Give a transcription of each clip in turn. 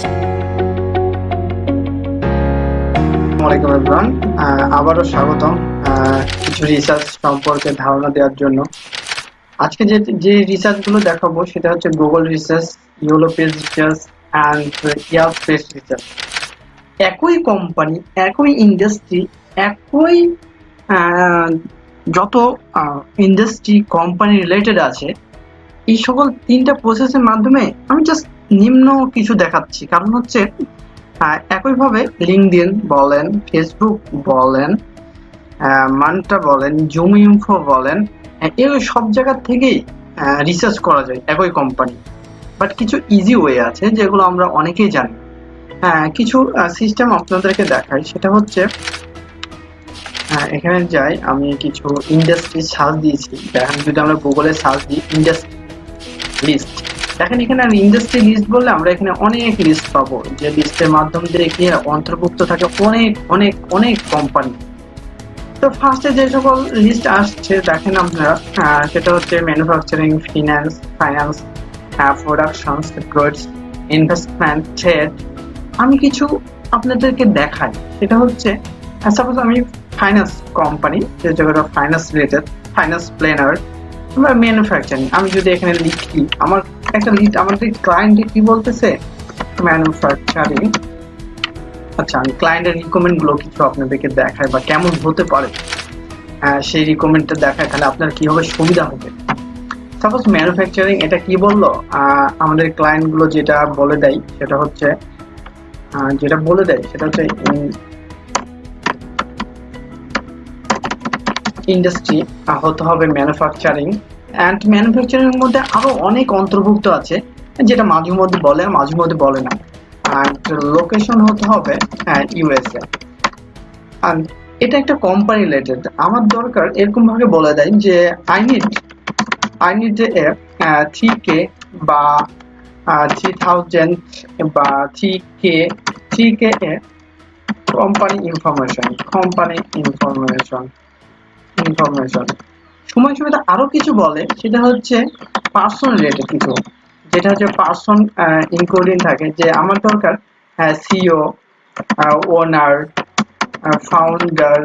আসসালামু আলাইকুম এভরিওয়ান, আবারও স্বাগতম কিছু রিসার্চ সম্পর্কে ধারণা দেওয়ার জন্য। আজকে যে রিসার্চ গুলো দেখাবো সেটা হচ্ছে Google research, yellow page research and Yelp page research. একই কোম্পানি, একই ইন্ডাস্ট্রি, একই যত ইন্ডাস্ট্রি কোম্পানি রিলেটেড আছে, এই সকল তিনটা প্রসেসের মাধ্যমে আমি জাস্ট নিম্ন কিছু দেখাচ্ছি। কারণ হচ্ছে একইভাবে লিঙ্কডইন বলেন, ফেসবুক বলেন, মান্টা বলেন, জুম ইনফো বলেন, এই সব জায়গা থেকেই রিসার্চ করা যায় একই কোম্পানি। বাট কিছু ইজি ওয়ে আছে যেগুলো আমরা অনেকেই জানি। কিছু সিস্টেম আপনাদেরকে দেখাই। সেটা হচ্ছে এখানে যাই, আমি কিছু ইন্ডাস্ট্রি সার্চ দিয়েছি। দেখেন, যদি আমরা গুগলে সার্চ দিই ইন্ডাস্ট্রি লিস্ট, দেখেন এখানে ইন্ডাস্ট্রি লিস্ট বললে আমরা এখানে অনেক লিস্ট পাবো, যে লিস্টের মাধ্যম দিয়ে কি অন্তর্ভুক্ত থাকে অনেক অনেক অনেক কোম্পানি। তো ফার্স্টে যে সকল লিস্ট আসছে দেখেন আপনারা, সেটা হচ্ছে manufacturing, finance, production, goods, investment, trade. আমি কিছু আপনাদেরকে দেখাই। সেটা হচ্ছে সাপোজ আমি ফাইন্যান্স কোম্পানি, যে জায়গাটা ফাইন্যান্স রিলেটেড, ফাইন্যান্স প্ল্যানার বা ম্যানুফ্যাকচারিং, আমি যদি এখানে লিখি, আমার একটা লিস্ট, আমাদের ক্লায়েন্টে কি বলতেছে ম্যানুফ্যাকচারিং। আচ্ছা, আমি ক্লায়েন্টের রিকমেন্ড গুলো কিছু আপনাদেরকে দেখাই বা কেমন হতে পারে সেই রিকমেন্ডটা দেখায়, তাহলে আপনার কি হবে, সুবিধা হবে। সাপোজ ম্যানুফ্যাকচারিং, এটা কি বললো, আমাদের ক্লায়েন্ট গুলো যেটা বলে দেয় সেটা হচ্ছে ইন্ডাস্ট্রি হতে হবে ম্যানুফ্যাকচারিং। অ্যান্ড ম্যানুফ্যাকচারিং এর মধ্যে আরো অনেক অন্তর্ভুক্ত আছে, যেটা মাঝে মধ্যে বলে, মাঝে মধ্যে বলে না। অ্যান্ড লোকেশন হতে হবে ইউএসএ। অ্যান্ড এটা একটা কোম্পানি রিলেটেড। আমার দরকার এরকম ভাবে বলে দেয় যে আই নিড এ 3K বা 3000 বা 3K এ কোম্পানি ইনফরমেশন। সময় সুবিধা আরো কিছু বলে, সেটা হচ্ছে পার্সন রিলেটেড কিছু, যেটা হচ্ছে পার্সন ইনক্লুডিং থাকে, যে আমার দরকার CEO, owner, founder,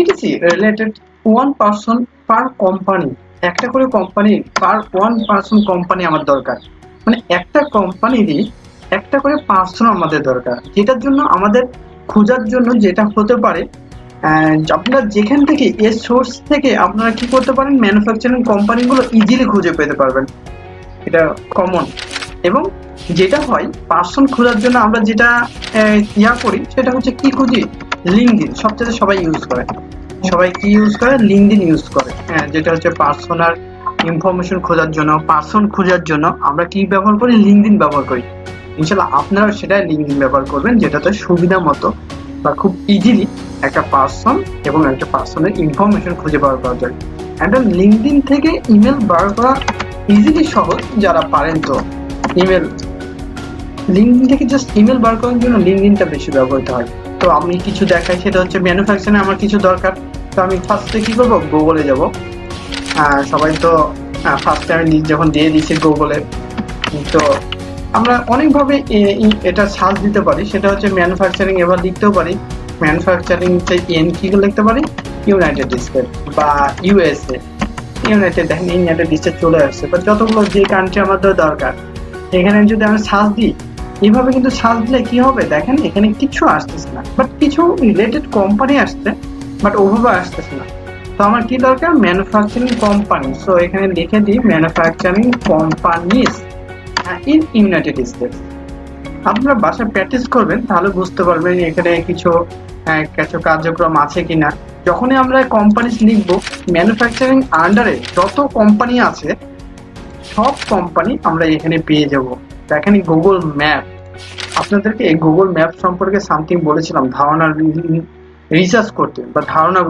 etc related. One person per company, একটা করে company per one person company আমার দরকার। মানে একটা কোম্পানিরই একটা করে পার্সন আমাদের দরকার, যেটার জন্য আমাদের খোঁজার জন্য যেটা হতে পারে, আপনারা যেখান থেকে এর সোর্স থেকে আপনারা কি করতে পারেন, ম্যানুফ্যাকচারিং কোম্পানিগুলো ইজিলি খুঁজে পেতে পারবেন। এটা কমন। এবং যেটা হয়, পার্সন খোঁজার জন্য আমরা যেটা করি সেটা হচ্ছে কি খুঁজি, লিঙ্কডইন। সবচেয়ে সবাই ইউজ করে, সবাই কি ইউজ করে, লিঙ্কডইন ইউজ করে। যেটা হচ্ছে পার্সোনাল ইনফরমেশন খোঁজার জন্য, পার্সন খোঁজার জন্য আমরা কি ব্যবহার করি, লিঙ্কডইন ব্যবহার করি। ইনশাআল্লাহ আপনারা সেটা লিঙ্কডইন ব্যবহার করবেন, যেটাতে সুবিধা মতো বা খুব ইজিলি একটা পার্সন এবং একটা পার্সনের ইনফরমেশন খুঁজে বার করা যায়। একটা লিঙ্কডইন থেকে ইমেল বার করা ইজিলি সহজ, যারা পারেন। তো ইমেল, লিঙ্কডইন থেকে জাস্ট ইমেল বার করার জন্য লিঙ্কডইনটা বেশি ব্যবহৃত হয়। তো আমি কিছু দেখাই, সেটা হচ্ছে ম্যানুফ্যাকচারিং আমার কিছু দরকার। তো আমি ফার্স্টে কি করবো, গুগলে যাব। সবাই তো ফার্স্টে আমি যখন দিয়ে দিচ্ছি গুগলে, তো আমরা অনেকভাবে এটা সার্চ দিতে পারি। সেটা হচ্ছে ম্যানুফ্যাকচারিং, এবার লিখতেও পারি ম্যানুফ্যাকচারিং, কি লিখতে পারি, ইউনাইটেড স্টেট বা ইউএসএ। ইউনাইটেড, দেখেন ইউনাইটেড স্টেট চলে আসছে, বা যতগুলো যে কান্ট্রি আমাদের দরকার এখানে যদি আমি সার্চ দিই, এইভাবে কিন্তু সার্চ দিলে কি হবে, দেখেন এখানে কিছু আসতেছে না, বাট কিছু রিলেটেড কোম্পানি আসছে, বাট ওভাবে আসতেছে না। তো আমার কি দরকার, ম্যানুফ্যাকচারিং কোম্পানি। সো এখানে লিখে দিই manufacturing companies in United states. আপনারা বাসায় প্র্যাকটিস করবেন, তাহলে বুঝতে পারবেন এখানে কিছু কার্যক্রম আছে কিনা। যখনই আমরা কোম্পানিজ লিখবো, ম্যানুফ্যাকচারিং আন্ডারে যত কোম্পানি আছে সব কোম্পানি আমরা এখানে পেয়ে যাব। দেখেন গুগল ম্যাপ, আপনাদেরকে এই গুগল ম্যাপ সম্পর্কে সামথিং বলেছিলাম, ধারণা রিসার্চ করতে বা ধারণা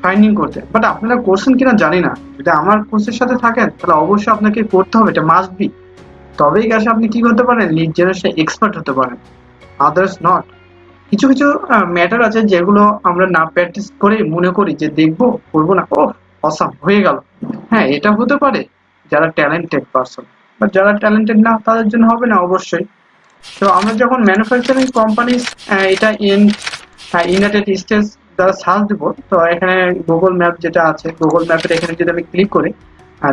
ফাইন্ডিং করতে। বাট আপনারা করছেন কিনা জানি না। যদি আমার কোর্সের সাথে থাকেন তাহলে অবশ্যই আপনাকে করতে হবে, এটা মাস্ট বি। তবেই কাছে আপনি কি করতে পারেন, লিড জেনারেশন এক্সপার্ট হতে পারেন, আদার্স নট। কিছু কিছু ম্যাটার আছে যেগুলো আমরা না প্র্যাকটিস করে মনে করি যে দেখবো, করবো না, ও অসাম হয়ে গেল। হ্যাঁ, এটা হতে পারে যারা ট্যালেন্টেড পারসন, বাট যারা ট্যালেন্টেড না তাদের জন্য হবে না অবশ্যই। তো আমরা যখন ম্যানুফ্যাকচারিং কোম্পানি এটা ইউনাইটেড স্টেটস দ্বারা সার্চ দিব, তো এখানে গুগল ম্যাপ যেটা আছে, গুগল ম্যাপের এখানে যদি আমি ক্লিক করি,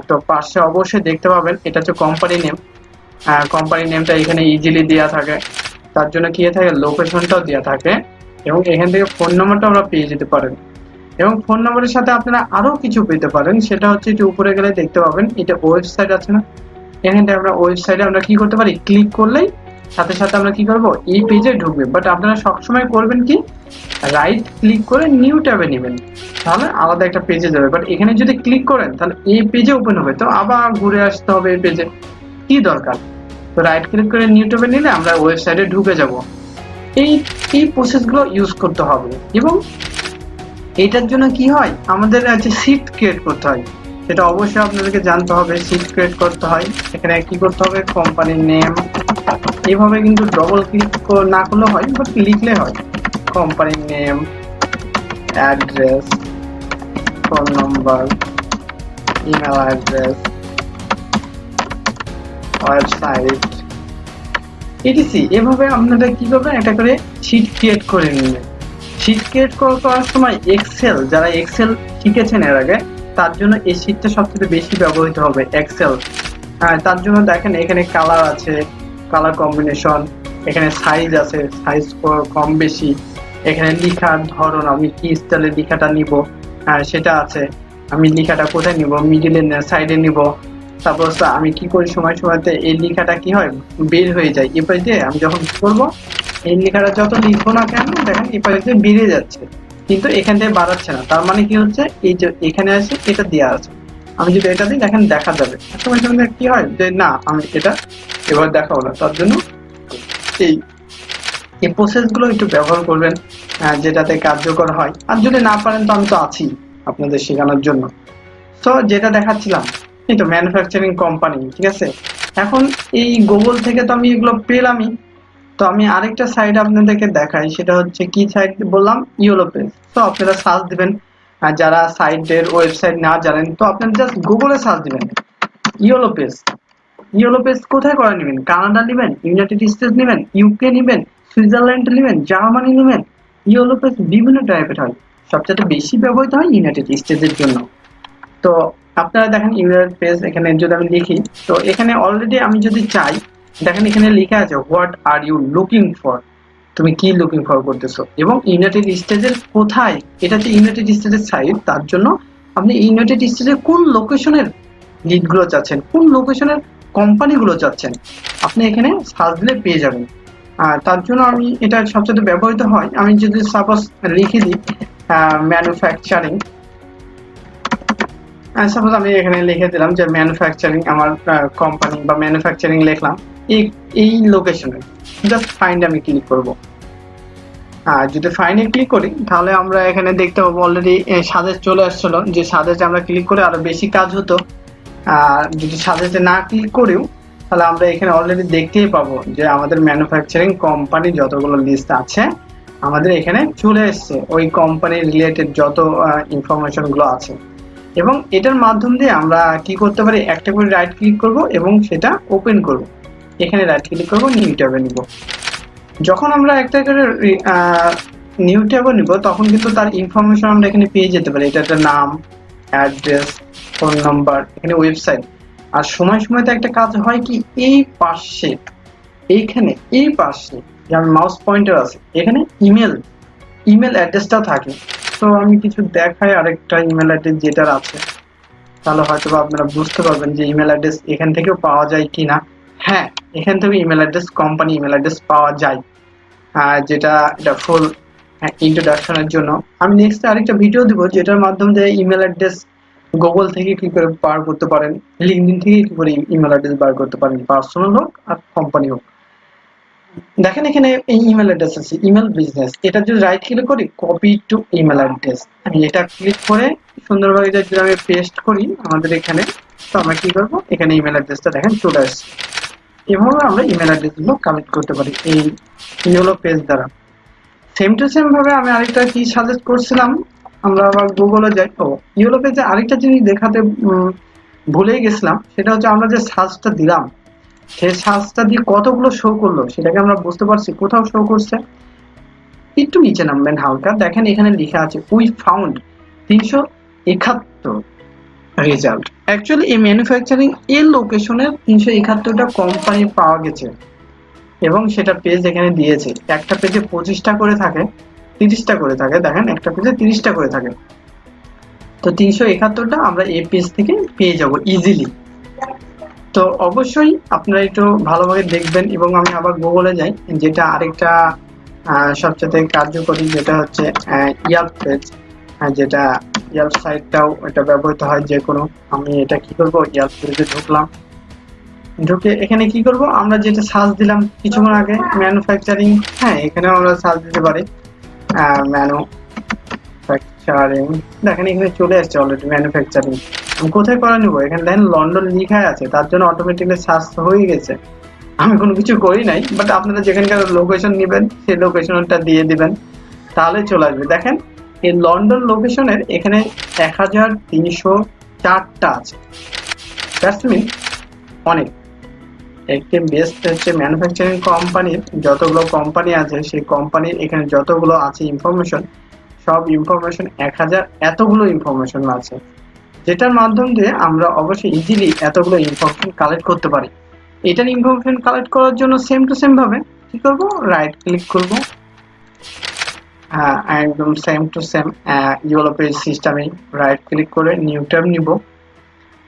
তো পাশে অবশ্যই দেখতে পাবেন এটা হচ্ছে কোম্পানি নেম। কোম্পানি নেমটা এখানে ইজিলি দেওয়া থাকে, তার জন্য কি থাকে লোকেশনটাও দেওয়া থাকে, এবং এখান থেকে ফোন নাম্বারটা আমরা পেয়ে যেতে পারেন। এবং ফোন নাম্বারের সাথে আপনারা আরো কিছু পেতে পারেন, সেটা হচ্ছে যে উপরে গেলে দেখতে পাবেন এটা ওয়েবসাইট আছে না, এখানে আমরা ওয়েবসাইটে আমরা কি করতে পারি, ক্লিক করলেই সাথে সাথে আমরা কি করব, এই পেজে ঢুকবে। বাট আপনারা সবসময় করবেন কি, রাইট ক্লিক করে নিউ ট্যাবে নেবেন, তাহলে আলাদা একটা পেজে যাবে। বাট এখানে যদি ক্লিক করেন তাহলে এই পেজে ওপেন হবে, তো আবার ঘুরে আসতে হবে এই পেজে, কি দরকার। তো রাইট ক্লিক করে নিউ ট্যাবে নিলে আমরা ওয়েবসাইটে ঢুকে যাব। এই এই প্রসেসগুলো ইউজ করতে হবে। এবং এটার জন্য কি হয়, আমাদের আছে শিট ক্রিয়েট করতে হয়, সেটা অবশ্যই আপনাদেরকে জানতে হবে। শিট ক্রিয়েট করতে হয়, এখানে কি করতে হবে, কোম্পানির নেম, এইভাবে কিন্তু ডবল ক্লিক না করলে হয়, বাট লিখলে হয় কোম্পানির name, address, phone number, email address, website, etc. এভাবে আপনারা কি করবেন, একটা করে শিট ক্রিয়েট করে নেবেন। শিট ক্রিয়েট করার সময় এক্সেল, যারা এক্সেল শিখেছেন এর আগে, তার জন্য এই শিটটা সবচেয়ে বেশি ব্যবহৃত হবে, এক্সেল। তার জন্য দেখেন এখানে কালার আছে, কালার কম্বিনেশন, এখানে সাইজ আছে, সাইজ কম বেশি, এখানে লেখার ধরন, আমি কি স্টাইলে লেখাটা নিব সেটা আছে, আমি লেখাটা কোথায় নিব, মিডিলে সাইডে নিব। তারপর আমি কি করি, সময় সময়তে এই লেখাটা কি হয়, বের হয়ে যায় এই পাশ দিয়ে। আমি যখন করব এই লেখাটা যত লিখবো না কেন, দেখেন এই পাশ দিয়ে বেড়ে যাচ্ছে, কিন্তু এখান থেকে বাড়াচ্ছে না। তার মানে কি হচ্ছে, এই যে এখানে আছে এটা দেওয়া আছে, আমি যদি এটা দিই দেখেন দেখা যাবে। সময় সময় কি হয় যে না, আমি এটা এবার দেখাবো না। তার জন্য এই এই প্রসেসগুলো একটু ব্যবহার করবেন, যেটাতে কার্যকর হয়। আর যদি না পারেন তো আমি তো আছি আপনাদের শেখানোর জন্য। তো যেটা দেখাচ্ছিলাম, এই তো ম্যানুফ্যাকচারিং কোম্পানি, ঠিক আছে। এখন এই গুগল থেকে তো আমি এগুলো পেলামই, তো আমি আরেকটা সাইট আপনাদেরকে দেখাই, সেটা হচ্ছে কি সাইট বললাম, ইয়েলো পেজ। তো আপনারা সার্চ দিবেন, আর যারা সাইটের ওয়েবসাইট না জানেন তো আপনারা জাস্ট গুগলে সার্চ দিবেন ইয়েলো পেজ। ইয়েলো পেজ কোথায় করে নেবেন, কানাডা নেবেন, ইউনাইটেড স্টেটস নেবেন, ইউকে নেবেন, সুইজারল্যান্ড নেবেন, জার্মানি নেবেন, ইয়েলো পেজ বিভিন্ন টাইপের হয়। সবচেয়ে বেশি ব্যবহৃত হয় ইউনাইটেড স্টেটসের জন্য। তো আপনারা দেখেন ইউনাইটেড পেজ, এখানে যদি আমি লিখি, তো এখানে অলরেডি আমি যদি চাই, দেখেন এখানে লেখা আছে what are you looking for, তুমি কি লুকিং ফর করতেছো, এবং ইউনাইটেড স্টেটসের কোথায়, এটা হচ্ছে ইউনাইটেড স্টেটসের সাইট। তার জন্য আপনি ইউনাইটেড স্টেটসের কোন লোকেশনের লিডগুলো চাচ্ছেন, কোন লোকেশনের কোম্পানিগুলো চাচ্ছেন, আপনি এখানে সার্চ দিলে পেয়ে যাবেন। আর তার জন্য আমি এটা সবচেয়ে ব্যবহৃত হয়। আমি যদি সাপোজ লিখে দিই ম্যানুফ্যাকচারিং, সাপোজ আমি এখানে লিখে দিলাম যে ম্যানুফ্যাকচারিং আমার কোম্পানি, বা ম্যানুফ্যাকচারিং লিখলাম এই লোকেশনে, জাস্ট ফাইন্ড আমি ক্লিক করব। আর যদি ফাইন্ডে ক্লিক করি তাহলে আমরা এখানে দেখতে পাবো অলরেডি সাজেস্ট চলে আসছিল, যে সাজেস্টে আমরা ক্লিক করে আরো বেশি কাজ হতো। আর যদি সাজেস্টে না ক্লিক করেও, তাহলে আমরা এখানে অলরেডি দেখতেই পাবো যে আমাদের ম্যানুফ্যাকচারিং কোম্পানি যতগুলো লিস্ট আছে আমাদের এখানে চলে এসছে, ওই কোম্পানি রিলেটেড যত ইনফরমেশন গুলো আছে। এবং এটার মাধ্যম দিয়ে আমরা কি করতে পারি, একটা করে রাইট ক্লিক করব এবং সেটা ওপেন করব। এখানে রাইট ক্লিক করব, নিউ ট্যাবে নিব। যখন আমরা একটা করে নিউ ট্যাবে নিব, তখন কিন্তু তার ইনফরমেশন আমরা এখানে পেয়ে যেতে পারি। এটা একটা নাম, অ্যাড্রেস, ফোন নাম্বার, এখানে ওয়েবসাইট। আর সময় সময়তে একটা কাজ হয় কি, এই পাশে এইখানে এই পাশে যেমন মাউস পয়েন্টার আছে, এখানে ইমেল অ্যাড্রেসটাও থাকে। তো আমি কিছু দেখাই আরেকটা ইমেল অ্যাড্রেস যেটার আছে, তাহলে হয়তো আপনারা বুঝতে পারবেন যে ইমেল অ্যাড্রেস এখান থেকেও পাওয়া যায় কিনা। হ্যাঁ, এখান থেকে email address, company email address পাওয়া যায়, যেটা এটা ফুল ইন্ট্রোডাকশনের জন্য। আমি নেক্সট আরেকটা ভিডিও দিব যেটার মাধ্যমে ইমেল অ্যাড্রেস গুগল থেকে কি করে বার করতে পারেন, লিঙ্কডইন থেকে কি করে ইমেল অ্যাড্রেস বার করতে পারেন, পার্সোনাল হোক আর কোম্পানি হোক। দেখেন এখানে এই ইমেল অ্যাড্রেস আছে, ইমেল বিজনেস। এটা যদি রাইট ক্লিক করি, কপি টু ইমেল অ্যাড্রেস, আমি এটা ক্লিক করে সুন্দরভাবে যদি আমি পেস্ট করি আমাদের এখানে, তো আমরা কি করবো, এখানে ইমেল অ্যাড্রেসটা দেখেন চলে আসছে। এভাবে আমরা ইমেল অ্যাড্রেস গুলো কালেক্ট করতে পারি এই ইয়েলো পেজ দ্বারা। সেম টু সেম ভাবে আমি আরেকটা কি সাজেস্ট করছিলাম, আমরা আবার গুগলে যাই। তো ইয়েলো পেজে আরেকটা জিনিস দেখাতে ভুলেই গেছিলাম, সেটা হচ্ছে আমরা যে সার্চটা দিলাম সেই সার্চটা দিয়ে কতগুলো শো করলো সেটাকে আমরা বুঝতে পারছি। কোথাও শো করছে, একটু নিচে নামবেন হালকা, দেখেন এখানে লেখা আছে উই ফাউন্ড 371 রেজাল্ট। অ্যাকচুয়ালি এই ম্যানুফ্যাকচারিং এর লোকেশনের 371টা কোম্পানি পাওয়া গেছে এবং সেটা পেজ এখানে দিয়েছে। একটা পেজে 25টা করে থাকে, 30টা করে থাকে, দেখেন একটা পেজে 30টা করে থাকে। তো 371টা আমরা এই পেজ থেকে পেয়ে যাব ইজিলি। তো অবশ্যই আপনারা একটু ভালোভাবে দেখবেন। এবং আমি আবার গুগলে যাই, যেটা আরেকটা সবচেয়ে কার্যকরী, যেটা হচ্ছে ইয়াল্প পেজ, যেটা ইয়াল্প সাইটটাও এটা ব্যবহৃত হয় যে কোনো। আমি এটা কি করব, ইয়াল্প পেজে ঢুকলাম, ঢুকে এখানে কি করব, আমরা যেটা সার্চ দিলাম কিছুক্ষণ আগে ম্যানুফ্যাকচারিং, হ্যাঁ এখানে আমরা সার্চ দিতে পারি ম্যানুফ্যাকচারিং। দেখেন এখানে চলে আসছে অলরেডি ম্যানুফ্যাকচারিং। আমি কোথায় করে নিব, এখানে দেখেন লন্ডন লেখা আছে, তার জন্য অটোমেটিক্যালি সার্চ হয়ে গেছে। আমি কোনো কিছু করি নাই, বাট আপনারা যেখানকার লোকেশন নেবেন সেই লোকেশনটা দিয়ে দিবেন, তাহলে চলে আসবে। দেখেন এই লন্ডন লোকেশনের এখানে 1304টা আছে, দ্যাটস মিন অনেক। একটি বেস্ট হচ্ছে ম্যানুফ্যাকচারিং কোম্পানির যতগুলো কোম্পানি আছে সেই কোম্পানির এখানে যতগুলো আছে ইনফরমেশন, সব ইনফরমেশন 1000 এতগুলো ইনফরমেশন আছে, যেটার মাধ্যম দিয়ে আমরা অবশ্যই ইজিলি এতগুলো ইনফরমেশন কালেক্ট করতে পারি। এটার ইনফরমেশন কালেক্ট করার জন্য সেম টু সেম ভাবে কি করব, রাইট ক্লিক করব, একদম same to same yellow page সিস্টেমে রাইট ক্লিক করে নিউ ট্যাব নিব।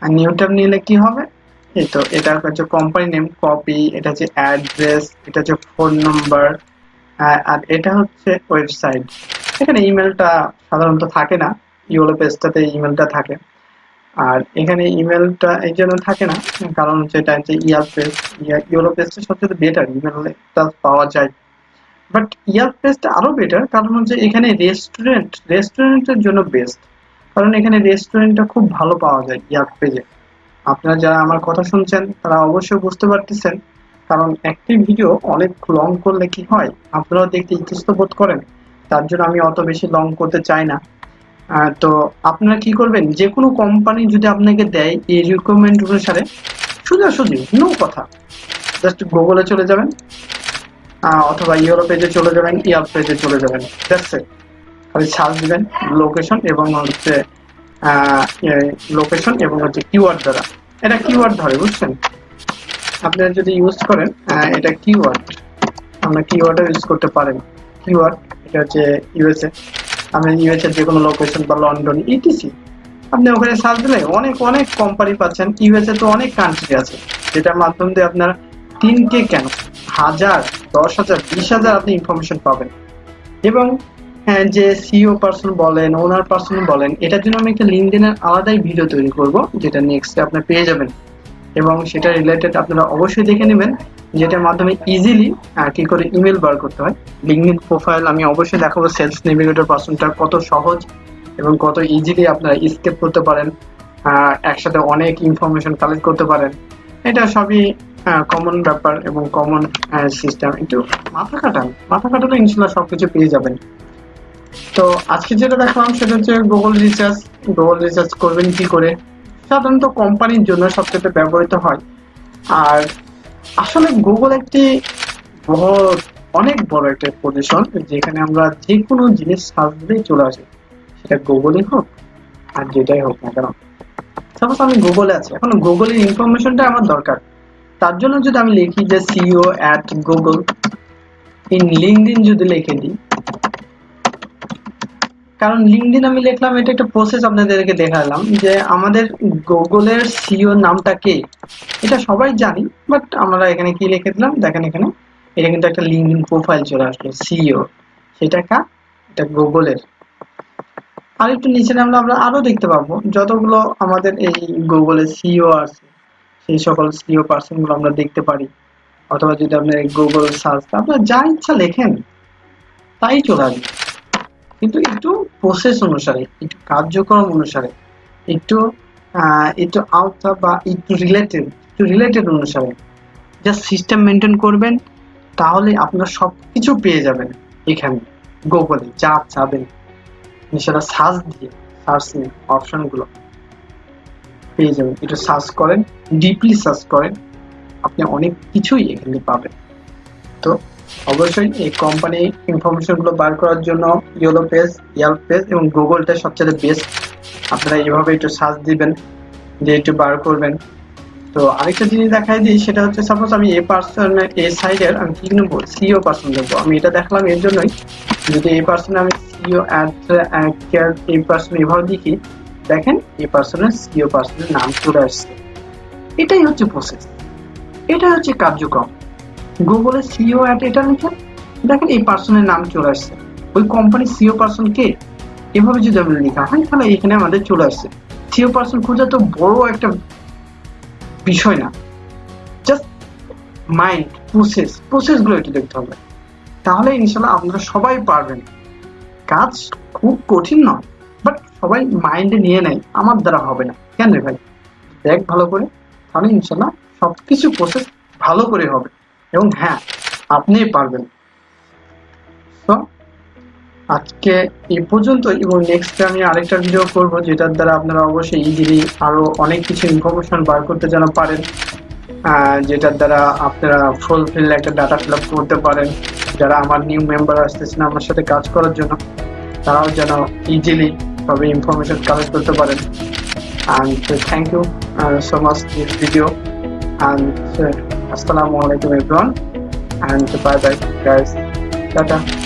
আর নিউ ট্যাব নিলে কি হবে, এই তো এটা হচ্ছে কোম্পানি নেম, কপি, এটা হচ্ছে অ্যাড্রেস, এটা হচ্ছে ফোন নাম্বার, আর এটা হচ্ছে ওয়েবসাইট। এখানে ইমেলটা সাধারণত থাকে না, ইয়েলো পেজটাতে ইমেলটা থাকে। আর এখানে ইমেলটা এই জন্য থাকে না, কারণ হচ্ছে এটা হচ্ছে ইয়াল্প পেজ, ইয়েলো পেজটা সবচেয়ে বেটার, ইমেলটা পাওয়া যায়। বাট ইয়াল্প পেজটা আরো বেটার, কারণ হচ্ছে এখানে রেস্টুরেন্টের জন্য বেস্ট, কারণ এখানে রেস্টুরেন্টটা খুব ভালো পাওয়া যায় ইয়াল্প পেজে। আপনারা যারা আমার কথা শুনছেন তারা অবশ্যই বুঝতে পারতেছেন, কারণ একটি ভিডিও অনেক লং করলে কি হয়, আপনারাও দেখতে ইতস্ত বোধ করেন, তার জন্য আমি অত বেশি লং করতে চাই না। তো আপনারা কি করবেন, যে কোনো কোম্পানি যদি আপনাকে দেয় এই রিকোয়ারমেন্ট অনুসারে, সোজাসুজি নো কথা, জাস্ট গুগলে চলে যাবেন, অথবা ইয়েলো পেজে চলে যাবেন, ইয়াল্প পেজে চলে যাবেন, দ্যাটস ইট। খালি সার্চ দিবেন লোকেশন এবং হচ্ছে লোকেশন এবং হচ্ছে কিওয়ার্ড দ্বারা, এটা কিওয়ার্ড ধরে, বুঝছেন? আপনারা যদি ইউজ করেন এটা কিওয়ার্ড, আমরা কিওয়ার্ড ইউজ করতে পারেন। কিওয়ার্ড এটা হচ্ছে ইউএসএ, আপনি ইউএসএ যে কোনো লোকেশন বা লন্ডন ইটিসি আপনি ওখানে সার্চ দিলে অনেক অনেক কোম্পানি পাচ্ছেন। ইউএসএ তো অনেক কান্ট্রি আছে, যেটার মাধ্যম দিয়ে আপনারা 3K কেন 1000, 10,000, 20,000 আপনি ইনফরমেশন পাবেন। এবং হ্যাঁ, যে সিইও পার্সন বলেন, ওনার পার্সন বলেন, এটার জন্য আমি একটা লিঙ্কডইনের আলাদাই ভিডিও তৈরি করব, যেটা নেক্সটে আপনি পেয়ে যাবেন। এবং সেটা রিলেটেড আপনারা অবশ্যই দেখে নেবেন, যেটার মাধ্যমে ইজিলি কি করে ইমেল বার করতে হয়। লিঙ্কডইন প্রোফাইল আমি অবশ্যই দেখাবো, সেলস নেভিগেটর পার্সনটা কত সহজ এবং কত ইজিলি আপনারা স্কেপ করতে পারেন, একসাথে অনেক ইনফরমেশন কালেক্ট করতে পারেন। এটা সবই কমন ব্যাপার এবং কমন সিস্টেম। একটু মাথা কাটালে ইনশাল্লাহ সবকিছু পেয়ে যাবেন। তো আজকে যেটা দেখলাম সেটা হচ্ছে গুগল রিসার্চ করবেন কি করে, সাধারণত কোম্পানির জন্য সবচেয়ে ব্যবহৃত হয়। আর আসলে গুগল একটি অনেক বড় একটা পজিশন, যেখানে আমরা যে কোনো জিনিস সার্চ দিলেই চলে আসে, সেটা গুগলই হোক আর যেটাই হোক না কেন। সাপোজ আমি গুগলে আছি, এখন গুগলের ইনফরমেশনটা আমার দরকার, তার জন্য যদি আমি লিখি যে CEO@Google ইন লিঙ্কডইন যদি লিখে দিই, কারণ লিঙ্কডইন আমি লিখলাম, এটা একটা প্রসেস আপনাদেরকে দেখালাম যে আমাদের গুগলের সিইও নামটা কে, এটা সবাই জানি, বাট আমরা এখানে কি লিখে দিলাম, দেখেন এখানে এটা কিন্তু একটা লিঙ্কডইন প্রোফাইল চলে আসলো সিইও, সেটা এটা গুগলের। আর একটু নিচে নামলে আমরা আরো দেখতে পাবো যতগুলো আমাদের এই গুগলের সিইও আছে, সেই সকল সিইও পার্সন গুলো আমরা দেখতে পারি। অথবা যদি আপনার গুগল সার্চ আপনার যা ইচ্ছা লেখেন তাই চলে আসবে, কিন্তু একটু প্রসেস অনুসারে, একটু কার্যক্রম অনুসারে, একটু একটু আওতা বা একটু রিলেটেড অনুসারে জাস্ট সিস্টেম মেনটেন করবেন, তাহলে আপনারা সবকিছু পেয়ে যাবেন এখানে গুগলে যা চাবেন, সেটা সার্চ দিয়ে, সার্চ অপশনগুলো। পেয়ে যাবেন। একটু সার্চ করেন, ডিপলি সার্চ করেন, আপনি অনেক কিছুই এখানে পাবেন। তো অবশ্যই এই কোম্পানি ইনফরমেশন গুলো বার করার জন্য ইয়েলো পেজ, ইয়েল্প পেজ এবং গুগলটা সবচেয়ে বেস্ট। আপনারা এইভাবে একটু সার্চ দিবেন, দিয়ে একটু বার করবেন। তো আরেকটা জিনিস দেখাই দিই, সেটা হচ্ছে সাপোজ আমি এই পার্সন, এই সাইডের আমি কি নেবো, সিও পার্সন নেবো। আমি এটা দেখালাম এর জন্যই, যদি এই পার্সনে আমি সিও এই পার্সন এভাবে লিখি, দেখেন এই পার্সনের সিও পার্সনের নাম চলে আসছে। এটাই হচ্ছে প্রসেস, এটাই হচ্ছে কার্যক্রম। গুগলে সিও এটা লিখেন, দেখেন এই পার্সনের নাম চলে আসছে। ওই কোম্পানির সিও পার্সন কে, এভাবে যদি আমরা লেখা হয় তাহলে এখানে আমাদের চলে আসছে। সিও পার্সন খোঁজা তো বড় একটা বিষয় না, জাস্ট মাইন্ড প্রসেস গুলো একটু দেখতে হবে, তাহলে ইনশাল্লাহ আপনারা সবাই পারবেন। কাজ খুব কঠিন নয়, বাট সবাই মাইন্ডে নিয়ে নেয় আমার দ্বারা হবে না। কেন রে ভাই, দেখ ভালো করে, তাহলে ইনশাল্লাহ সবকিছু প্রসেস ভালো করে হবে এবং হ্যাঁ আপনি পারবেন। তো আজকে এই পর্যন্ত, এবং নেক্সট আমি আরেকটা ভিডিও করব যেটার দ্বারা আপনারা অবশ্যই ইজিলি আরো অনেক কিছু ইনফরমেশন বার করতে যেন পারেন, যেটার দ্বারা আপনারা ফুলফিল একটা ডাটা ফিল আপ করতে পারেন। যারা আমার নিউ মেম্বার আসতেছেন আমার সাথে কাজ করার জন্য, তারাও যেন ইজিলি সবে ইনফরমেশন কালেক্ট করতে পারেন। and thank you so much this video, and assalamu alaikum everyone, and bye bye guys, tata.